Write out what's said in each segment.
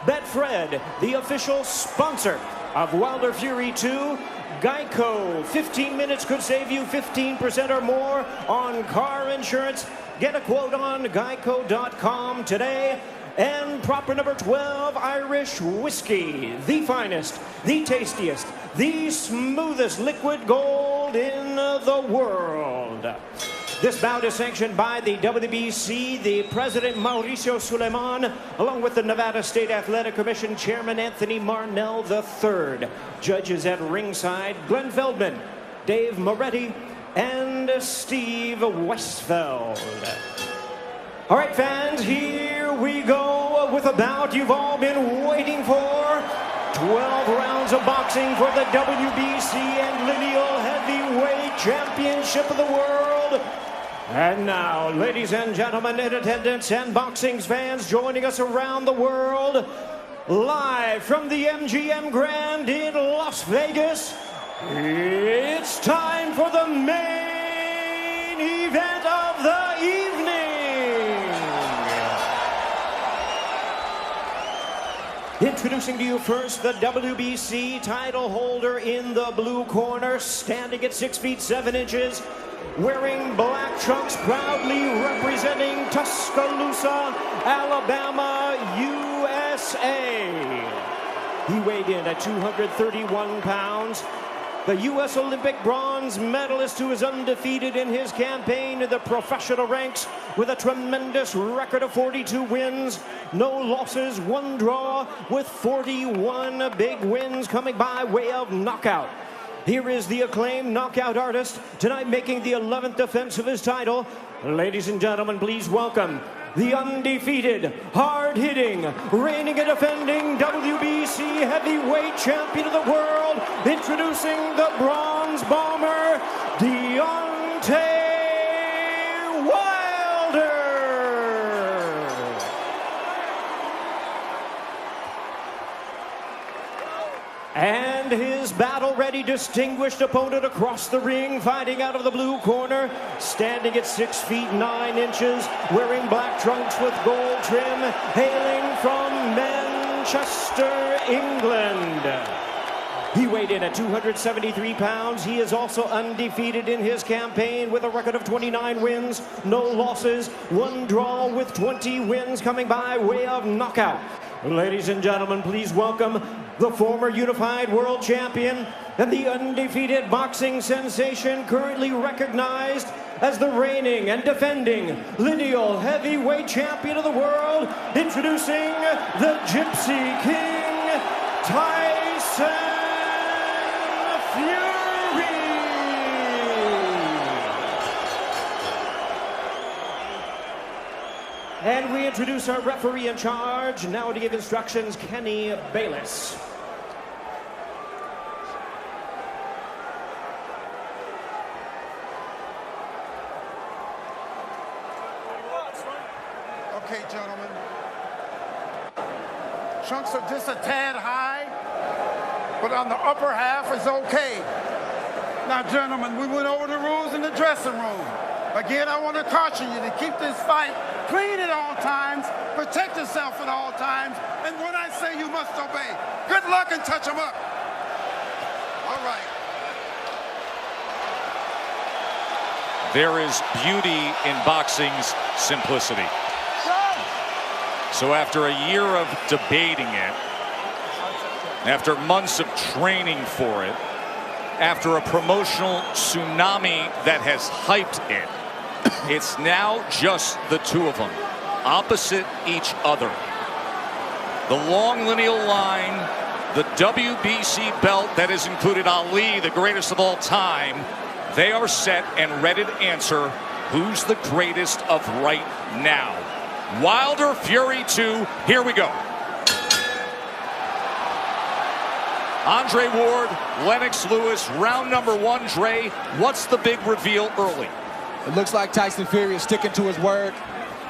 Betfred, the official sponsor of Wilder Fury 2. Geico, 15 minutes could save you 15% or more on car insurance. Get a quote on geico.com today. And proper number 12, Irish whiskey, the finest, the tastiest, the smoothest liquid gold in the world. This bout is sanctioned by the WBC, the President Mauricio Suleiman, along with the Nevada State Athletic Commission Chairman Anthony Marnell III. Judges at ringside, Glenn Feldman, Dave Moretti, and Steve Westfeld. All right, fans, here we go with a bout you've all been waiting for. 12 rounds of boxing for the WBC and Lineal Heavyweight Championship of the World. And now, ladies and gentlemen in attendance and boxing fans joining us around the world, live from the MGM Grand in Las Vegas, it's time for the main event of the evening. Introducing to you first the WBC title holder in the blue corner, standing at 6 feet 7 inches, wearing black trunks, proudly representing Tuscaloosa, Alabama, USA. He weighed in at 231 pounds. The U.S. Olympic bronze medalist who is undefeated in his campaign in the professional ranks with a tremendous record of 42 wins, no losses, 1 draw, with 41 big wins coming by way of knockout. Here is the acclaimed knockout artist, tonight making the 11th defense of his title. Ladies and gentlemen, please welcome the undefeated, hard-hitting, reigning and defending WBC heavyweight champion of the world, introducing the bronze bomber, Deontay Wilder. And his battle-ready, distinguished opponent across the ring, fighting out of the blue corner, standing at 6 feet 9 inches, wearing black trunks with gold trim, hailing from Manchester, England. He weighed in at 273 pounds. He is also undefeated in his campaign with a record of 29 wins, no losses, 1 draw, with 20 wins coming by way of knockout. Ladies and gentlemen, please welcome the former unified world champion and the undefeated boxing sensation, currently recognized as the reigning and defending lineal heavyweight champion of the world, introducing the Gypsy King, Tyson Fury. And we introduce our referee in charge, now to give instructions, Kenny Bayless. Okay, gentlemen. Trunks are just a tad high, but on the upper half is okay. Now, gentlemen, we went over the rules in the dressing room. Again, I want to caution you to keep this fight clean at all times, protect yourself at all times, and when I say you must obey, good luck and touch them up. All right. There is beauty in boxing's simplicity. So after a year of debating it, after months of training for it, after a promotional tsunami that has hyped it, it's now just the two of them, opposite each other. The long lineal line, the WBC belt that has included Ali, the greatest of all time, they are set and ready to answer who's the greatest of right now. Wilder Fury 2, here we go. Andre Ward, Lennox Lewis, round number 1. Dre, what's the big reveal early? It looks like Tyson Fury is sticking to his word.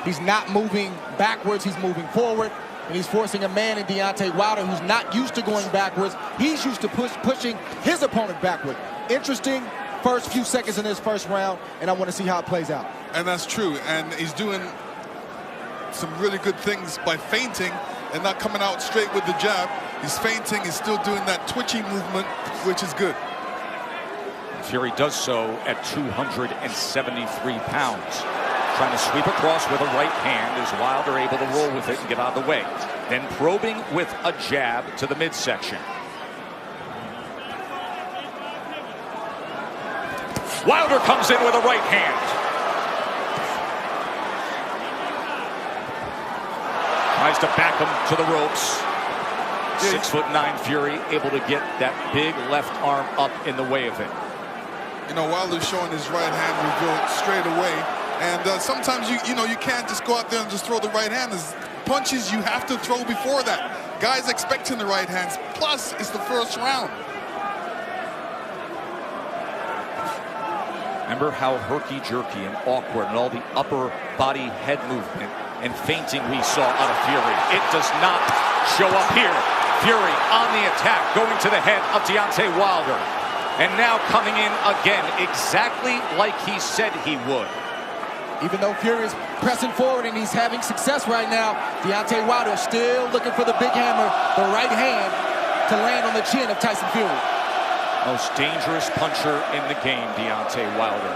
He's not moving backwards, he's moving forward. And he's forcing a man in Deontay Wilder who's not used to going backwards. He's used to pushing his opponent backward. Interesting first few seconds in this first round, and I want to see how it plays out. And that's true, and he's doing some really good things by feinting and not coming out straight with the jab. He's feinting, he's still doing that twitchy movement, which is good. Fury does so at 273 pounds. Trying to sweep across with a right hand. Is Wilder able to roll with it and get out of the way? Then probing with a jab to the midsection. Wilder comes in with a right hand. Tries to back him to the ropes. 6'9" Fury able to get that big left arm up in the way of it. You know, Wilder's showing his right hand revealed straight away. And sometimes you can't just go out there and just throw the right hand. There's punches you have to throw before that. Guys expecting the right hands. Plus, it's the first round. Remember how herky-jerky and awkward and all the upper body head movement and feinting we saw out of Fury. It does not show up here. Fury on the attack, going to the head of Deontay Wilder. And now coming in again, exactly like he said he would. Even though Fury is pressing forward and he's having success right now, Deontay Wilder is still looking for the big hammer, the right hand, to land on the chin of Tyson Fury. Most dangerous puncher in the game, Deontay Wilder.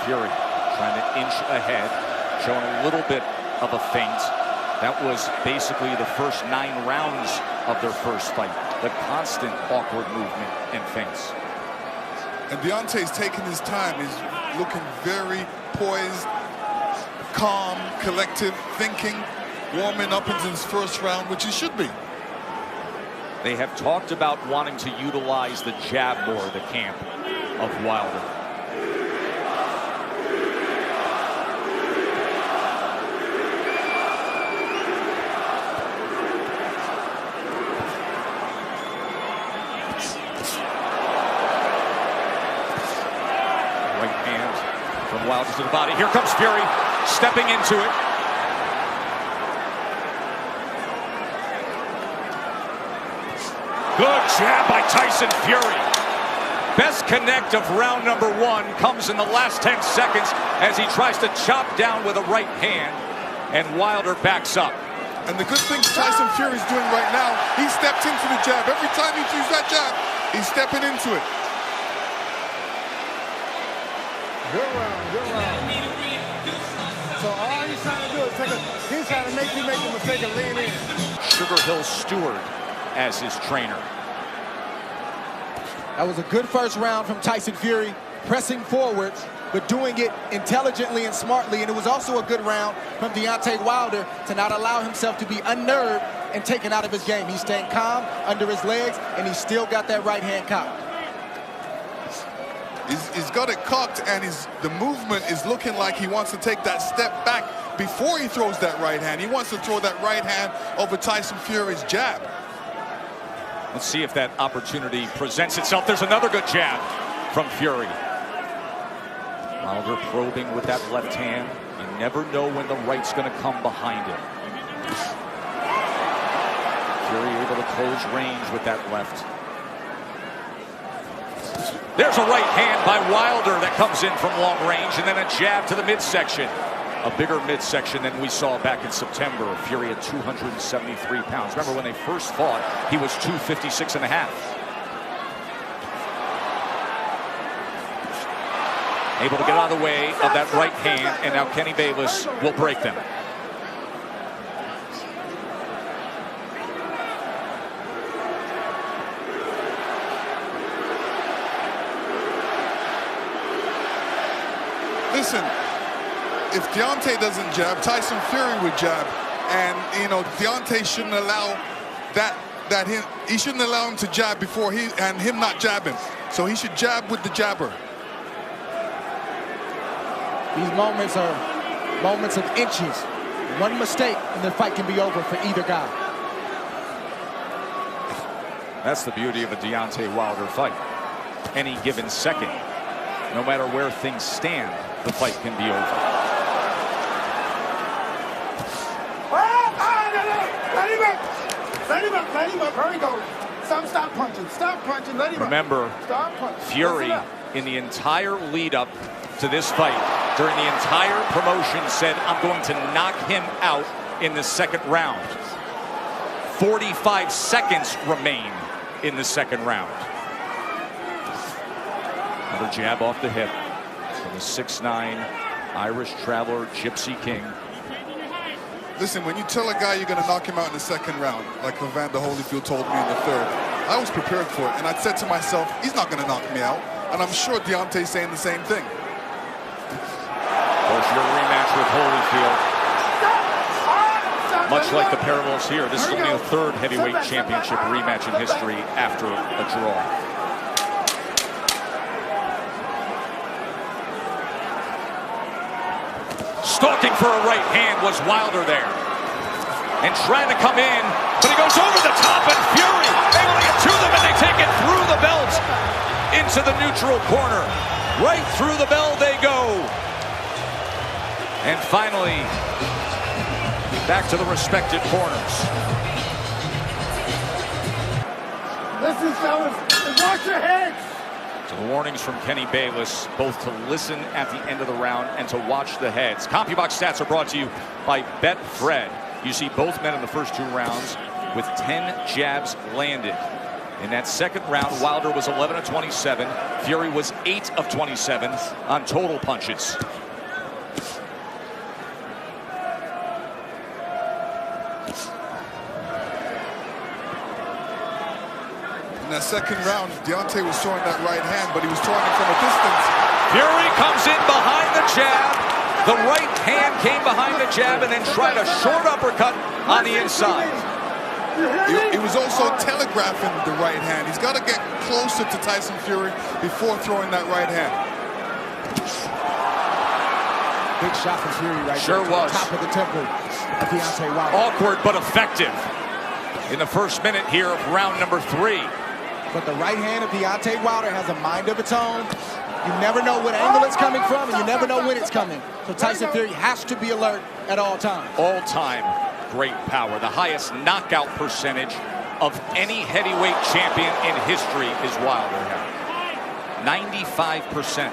Fury trying to inch ahead, showing a little bit of a feint. That was basically the first 9 rounds of their first fight. The constant awkward movement and feints. And Deontay's taking his time. He's looking very poised, calm, collective, thinking, warming up into his first round, which he should be. They have talked about wanting to utilize the jab more, the camp of Wilder. Right hand from Wilder to the body. Here comes Fury, stepping into it. Good jab by Tyson Fury. Best connect of round number 1 comes in the last 10 seconds as he tries to chop down with a right hand, and Wilder backs up. And the good thing Tyson Fury's doing right now, he stepped into the jab. Every time he throws that jab, he's stepping into it. Good round, good round. So all he's trying to do is he's trying to make you make the mistake of lean in. Sugar Hill Stewart as his trainer. That was a good first round from Tyson Fury, pressing forward, but doing it intelligently and smartly. And it was also a good round from Deontay Wilder to not allow himself to be unnerved and taken out of his game. He's staying calm under his legs, and he's still got that right hand cocked. He's got it cocked, and the movement is looking like he wants to take that step back before he throws that right hand. He wants to throw that right hand over Tyson Fury's jab. Let's see if that opportunity presents itself. There's another good jab from Fury. Wilder probing with that left hand. You never know when the right's going to come behind it. Fury able to close range with that left. There's a right hand by Wilder that comes in from long range, and then a jab to the midsection. A bigger midsection than we saw back in September. Fury at 273 pounds. Remember when they first fought, he was 256 and a half. Able to get out of the way of that right hand, and now Kenny Bayless will break them. Listen, if Deontay doesn't jab, Tyson Fury would jab. And, you know, Deontay shouldn't allow he shouldn't allow him to jab before him not jabbing. So he should jab with the jabber. These moments are moments of inches. One mistake and the fight can be over for either guy. That's the beauty of a Deontay Wilder fight. Any given second, no matter where things stand, the fight can be over. Let him up. There he goes. Stop punching. Let him Remember, Stop punching. Fury, in the entire lead up to this fight, during the entire promotion, said, I'm going to knock him out in the second round. 45 seconds remain in the second round. Another jab off the hip from the 6'9" Irish traveler Gypsy King. Listen, when you tell a guy you're going to knock him out in the second round, like Evander Holyfield told me in the third, I was prepared for it. And I said to myself, he's not going to knock me out. And I'm sure Deontay's saying the same thing. Of course, your rematch with Holyfield, much like the parallels here, this is only the third heavyweight championship rematch in history after a draw. Stalking for a right hand was Wilder there. And trying to come in, but he goes over the top, and Fury able to get to them, and they take it through the belt into the neutral corner. Right through the bell they go. And finally, back to the respected corners. Listen, fellas, watch your heads. So the warnings from Kenny Bayless, both to listen at the end of the round and to watch the heads. CompuBox stats are brought to you by Betfred. You see both men in the first 2 rounds with 10 jabs landed. In that second round, Wilder was 11 of 27. Fury was 8 of 27 on total punches. In that second round, Deontay was throwing that right hand, but he was throwing it from a distance. Fury comes in behind the jab. The right hand came behind the jab and then tried a short uppercut on the inside. He was also telegraphing the right hand. He's got to get closer to Tyson Fury before throwing that right hand. Big shot from Fury right Sure there. was. Top of the temple of Deontay Wilder. Awkward but effective in the first minute here of round number 3. But the right hand of Deontay Wilder has a mind of its own. You never know what angle it's coming from, and you never know when it's coming. So Tyson Fury has to be alert at all times. All-time great power. The highest knockout percentage of any heavyweight champion in history is Wilder. 95%.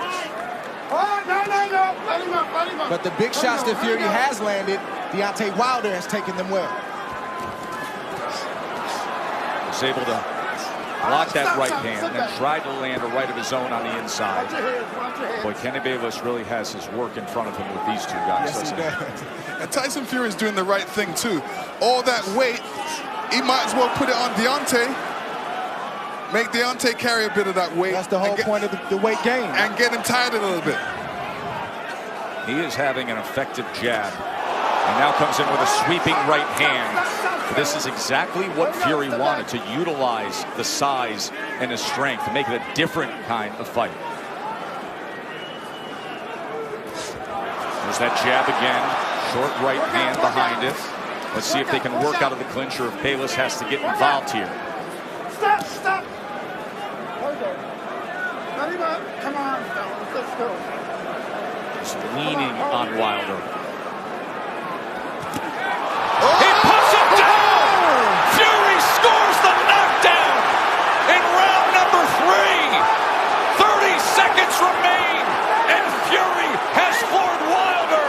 But the big shots that Fury has landed, Deontay Wilder has taken them well. Was able to block that right hand and then tried to land a right of his own on the inside. Boy, Kenny Bayless really has his work in front of him with these two guys. Yes, he does. And Tyson Fury is doing the right thing, too. All that weight, he might as well put it on Deontay. Make Deontay carry a bit of that weight. That's the whole point of the weight game. And get him tired a little bit. He is having an effective jab. And now comes in with a sweeping right hand. This is exactly what Fury wanted, to utilize the size and the strength to make it a different kind of fight. There's that jab again. Short right hand behind it. Let's see if they can work out of the clinch or if Bayless has to get involved here. Stop, stop. Hold on. Come on, fellas, let's go. Just leaning on Wilder. He puts him down! Fury scores the knockdown in round number 3. 30 seconds remain, and Fury has floored Wilder.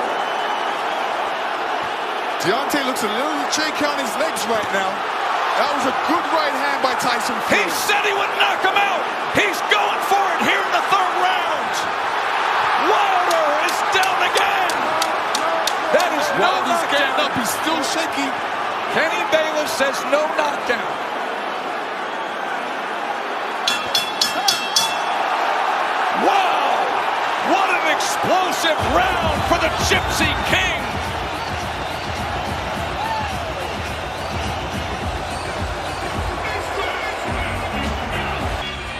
Deontay looks a little shaky on his legs right now. That was a good right hand by Tyson Fury. He said he would knock him out. He's going for it here in the 3rd round. Wilder is down again. That is no Wilder's getting knockdown. up. He's still shaky. Kenny Bayless says no knockdown. Wow! What an explosive round for the Gypsy King.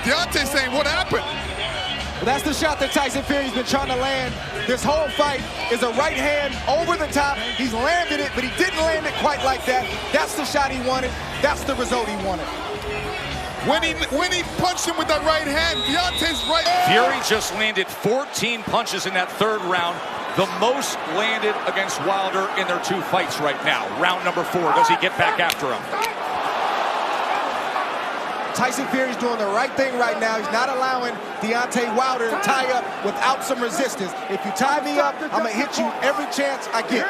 Deontay saying, what happened? Well, that's the shot that Tyson Fury's been trying to land. This whole fight is a right hand over the top. He's landed it, but he didn't land it quite like that. That's the shot he wanted. That's the result he wanted. When he punched him with that right hand, Deontay's right. Fury just landed 14 punches in that 3rd round. The most landed against Wilder in their 2 fights right now. Round number 4. Does he get back after him? Tyson Fury's doing the right thing right now. He's not allowing Deontay Wilder to tie up without some resistance. If you tie me up, I'm going to hit you every chance I get.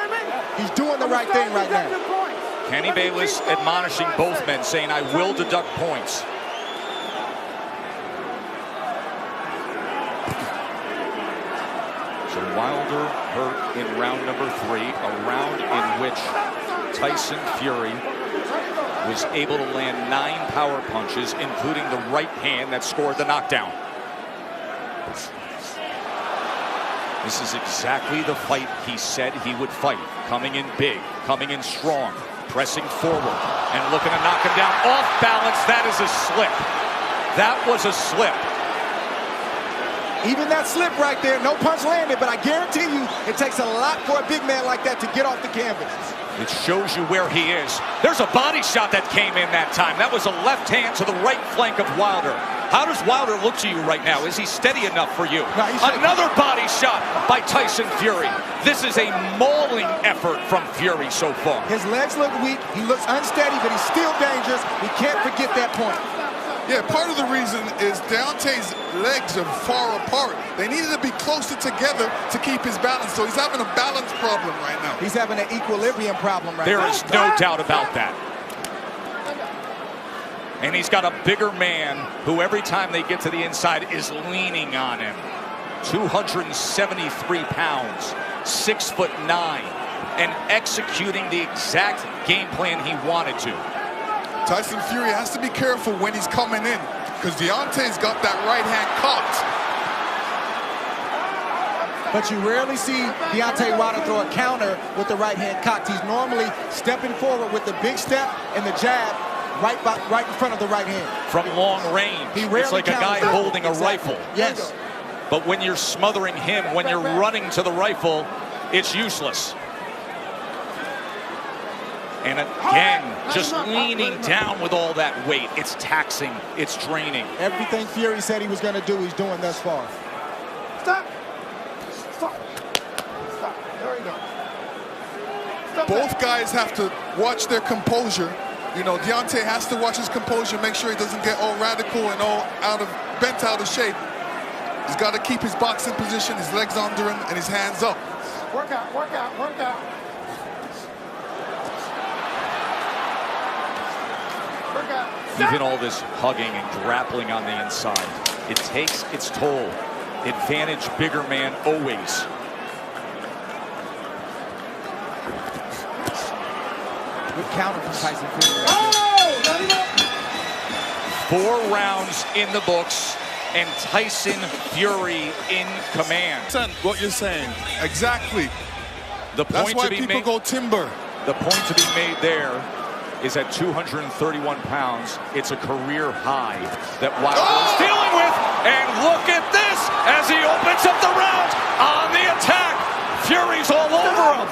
He's doing the right thing right now. Kenny Bayless admonishing both men, saying, I will deduct points. So Wilder hurt in round number 3, a round in which Tyson Fury was able to land 9 power punches, including the right hand that scored the knockdown. This is exactly the fight he said he would fight. Coming in big, coming in strong, pressing forward, and looking to knock him down off balance. That is a slip. That was a slip. Even that slip right there, no punch landed, but I guarantee you it takes a lot for a big man like that to get off the canvas. It shows you where he is. There's a body shot that came in that time. That was a left hand to the right flank of Wilder. How does Wilder look to you right now? Is he steady enough for you? No, another body shot by Tyson Fury. This is a mauling effort from Fury so far. His legs look weak. He looks unsteady, but he's still dangerous. We can't forget that point. Yeah, part of the reason is Deontay's legs are far apart. They needed to be closer together to keep his balance, so he's having a balance problem right now. He's having an equilibrium problem right now. There is no doubt about that. And he's got a bigger man who every time they get to the inside is leaning on him. 273 pounds, 6'9", and executing the exact game plan he wanted to. Tyson Fury has to be careful when he's coming in, because Deontay's got that right hand caught. But you rarely see Deontay Wilder throw a counter with the right hand cocked. He's normally stepping forward with the big step and the jab right in front of the right hand. From long range, it's like a guy holding a rifle. Yes. But when you're smothering him, when you're running to the rifle, it's useless. And again, just leaning down with all that weight. It's taxing, it's draining. Everything Fury said he was going to do, he's doing thus far. Stop. Stop. Stop. There you go. Stop. Both guys have to watch their composure. You know, Deontay has to watch his composure, make sure he doesn't get all radical and all bent out of shape. He's got to keep his boxing position, his legs under him, and his hands up. Work out, work out, work out. Even all this hugging and grappling on the inside, it takes its toll. Advantage bigger man always. Good counter from Tyson Fury. 4 rounds in the books, and Tyson Fury in command. What you're saying. Exactly. The That's point why to be people made, go timber. the point to be made there is at 231 pounds. It's a career high that Wilder is dealing with. And look at this as he opens up the round on the attack. Fury's all over him.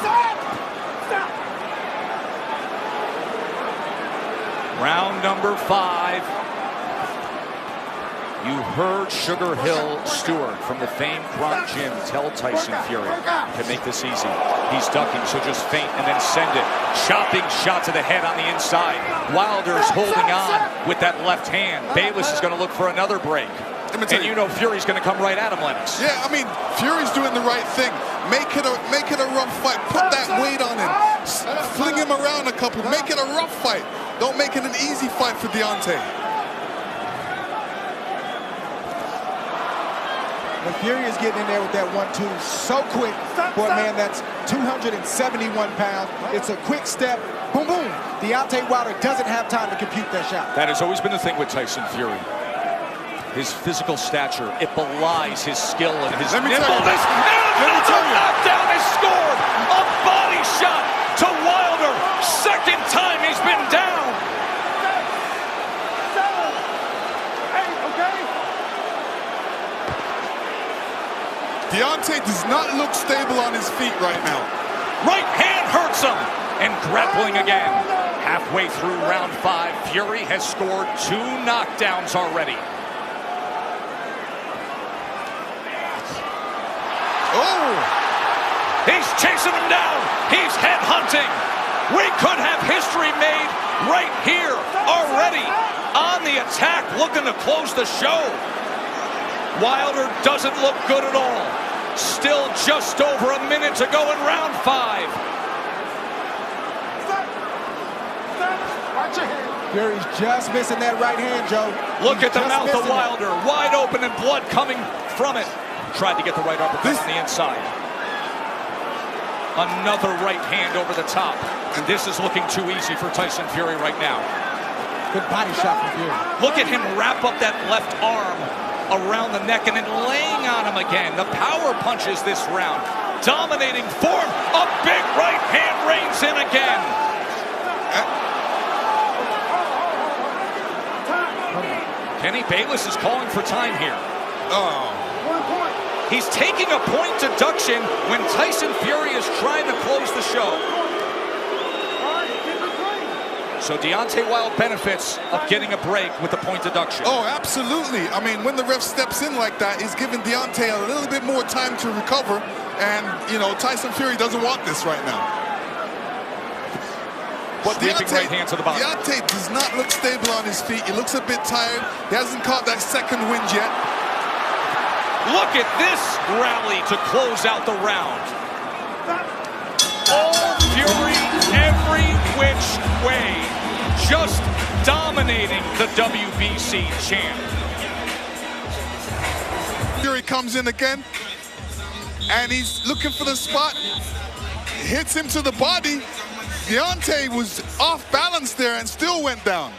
Round number 5. You heard Sugar Hill Stewart from the famed Kron Gym tell Tyson Fury to make this easy. He's ducking, so just feint and then send it. Chopping shot to the head on the inside. Wilder's holding on with that left hand. Bayless is going to look for another break. And you know Fury's going to come right at him, Lennox. Yeah, I mean, Fury's doing the right thing. Make it a rough fight. Put that weight on him. Fling him around a couple. Make it a rough fight. Don't make it an easy fight for Deontay. When Fury is getting in there with that 1-2 so quick for a man that's 271 pounds. It's a quick step. Boom, boom. Deontay Wilder doesn't have time to compute that shot. That has always been the thing with Tyson Fury. His physical stature, it belies his skill and his nimbleness. Another knockdown is scored. A body shot to Wilder. Second time he's been down. Deontay does not look stable on his feet right now. Right hand hurts him. And grappling again. Halfway through round 5, Fury has scored 2 knockdowns already. Oh! He's chasing him down. He's headhunting. We could have history made right here already. On the attack, looking to close the show. Wilder doesn't look good at all. Still just over a minute to go in round 5. Watch your head. Fury's just missing that right hand, Joe. Look He's at the just mouth of missing it. Wilder, wide open and blood coming from it. Tried to get the right uppercut on the inside. Another right hand over the top. And this is looking too easy for Tyson Fury right now. Good body shot from Fury. Look at him wrap up that left arm around the neck and then laying on him again. The power punches this round. Dominating form. A big right hand reigns in again. Kenny Bayless is calling for time here. Oh. 1 point. He's taking a point deduction when Tyson Fury is trying to close the show. All right, keep it clean. So Deontay Wilder benefits of getting a break with the point deduction. Oh, absolutely. I mean, when the ref steps in like that, he's giving Deontay a little bit more time to recover. And, you know, Tyson Fury doesn't want this right now. But Sweeping right hand to the body. Deontay does not look stable on his feet. He looks a bit tired. He hasn't caught that second wind yet. Look at this rally to close out the round. All Fury every which way, just dominating the WBC champ. Fury comes in again, and he's looking for the spot. Hits him to the body. Deontay was off balance there and still went down.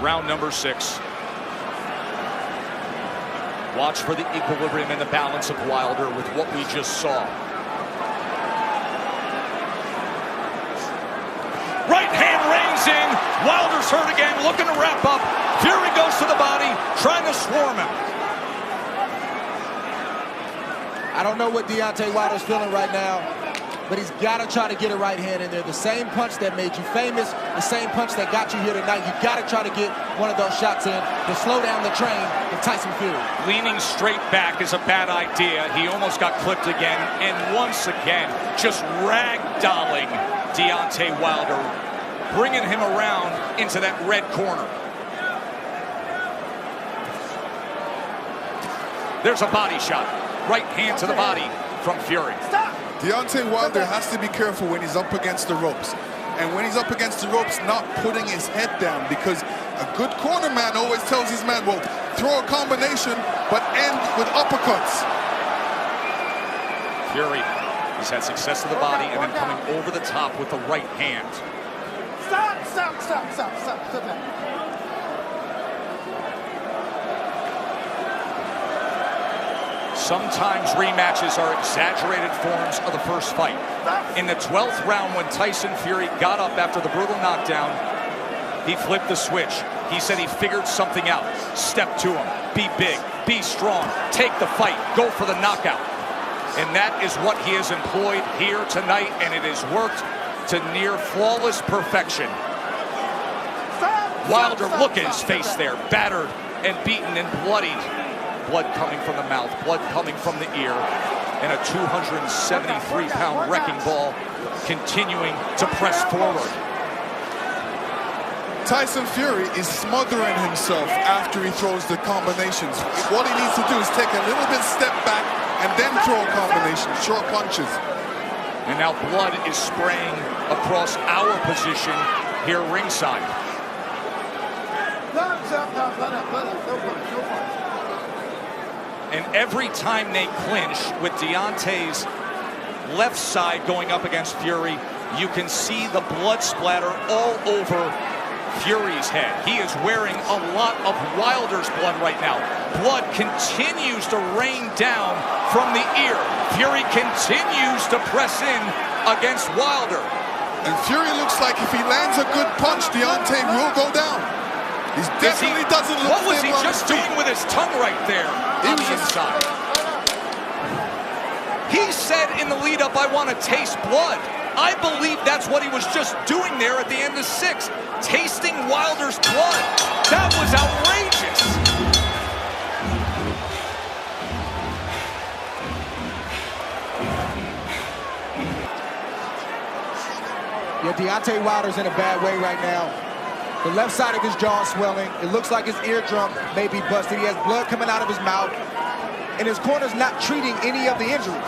Round number 6. Watch for the equilibrium and the balance of Wilder with what we just saw. Right hand reins in. Wilder's hurt again, looking to wrap up. Fury goes to the body, trying to swarm him. I don't know what Deontay Wilder's feeling right now, but he's got to try to get a right hand in there. The same punch that made you famous, the same punch that got you here tonight. You got to try to get one of those shots in to slow down the train of Tyson Fury. Leaning straight back is a bad idea. He almost got clipped again, and once again, just ragdolling Deontay Wilder, bringing him around into that red corner. There's a body shot. Right hand to the body from Fury. Stop. Deontay Wilder has to be careful when he's up against the ropes. And when he's up against the ropes, not putting his head down, because a good corner man always tells his man, well, throw a combination, but end with uppercuts. Fury has had success to the body and then coming over the top with the right hand. Stop, stop, stop, stop, stop, stop that. Sometimes rematches are exaggerated forms of the first fight. In the 12th round, when Tyson Fury got up after the brutal knockdown, he flipped the switch. He said he figured something out. Step to him. Be big. Be strong. Take the fight. Go for the knockout. And that is what he has employed here tonight, and it has worked to near flawless perfection. Wilder, look at his face there. Battered and beaten and bloodied. Blood coming from the mouth, blood coming from the ear, and a 273-pound wrecking ball continuing to press forward. Tyson Fury is smothering himself after he throws the combinations. What he needs to do is take a little bit step back and then throw a combination, short punches. And now blood is spraying across our position here ringside. And every time they clinch with Deontay's left side going up against Fury, you can see the blood splatter all over Fury's head. He is wearing a lot of Wilder's blood right now. Blood continues to rain down from the ear. Fury continues to press in against Wilder. And Fury looks like if he lands a good punch, Deontay will go down. He definitely doesn't look What was he stable on just his feet. doing with his tongue right there on the inside? He said in the lead-up, I want to taste blood. I believe that's what he was just doing there at the end of 6, tasting Wilder's blood. That was outrageous. Yeah, Deontay Wilder's in a bad way right now. The left side of his jaw is swelling. It looks like his eardrum may be busted. He has blood coming out of his mouth. And his corner's not treating any of the injuries.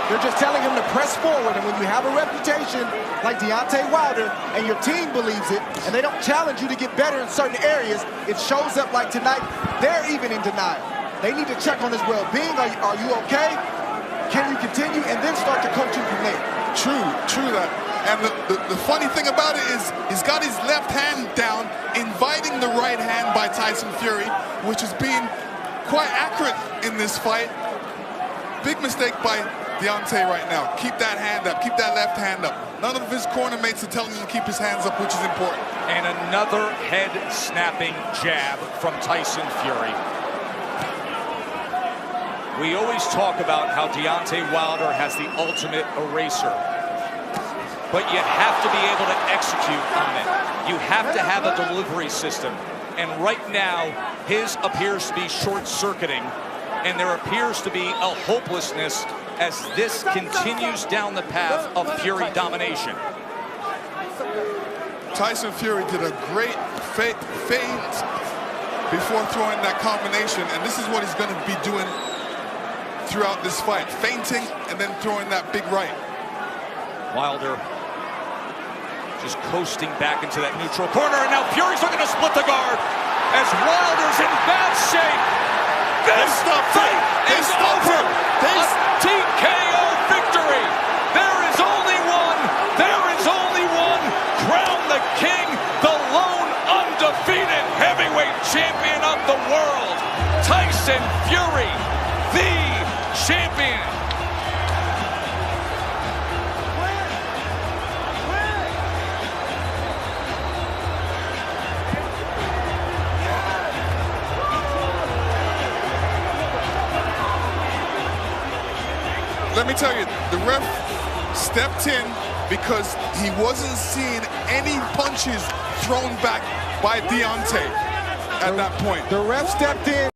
They're just telling him to press forward. And when you have a reputation like Deontay Wilder and your team believes it, and they don't challenge you to get better in certain areas, it shows up like tonight. They're even in denial. They need to check on his well-being. Are you okay? Can you continue? And then start to coach him from there. True that. And the funny thing about it is he's got his left hand down, inviting the right hand by Tyson Fury, which is being quite accurate in this fight. Big mistake by Deontay right now. Keep that hand up. Keep that left hand up. None of his corner mates are telling him to keep his hands up, which is important. And another head-snapping jab from Tyson Fury. We always talk about how Deontay Wilder has the ultimate eraser. But you have to be able to execute on it. You have to have a delivery system. And right now, his appears to be short-circuiting. And there appears to be a hopelessness as this continues down the path of Fury domination. Tyson Fury did a great feint before throwing that combination. And this is what he's going to be doing throughout this fight, feinting and then throwing that big right. Wilder just coasting back into that neutral corner, and now Fury's looking to split the guard as Wilder's in bad shape. This fight is over. A TKO victory. There is only one. There is only one. Crown the king, the lone undefeated heavyweight champion of the world, Tyson Fury, the champion. Let me tell you, the ref stepped in because he wasn't seeing any punches thrown back by Deontay at that point. The ref stepped in.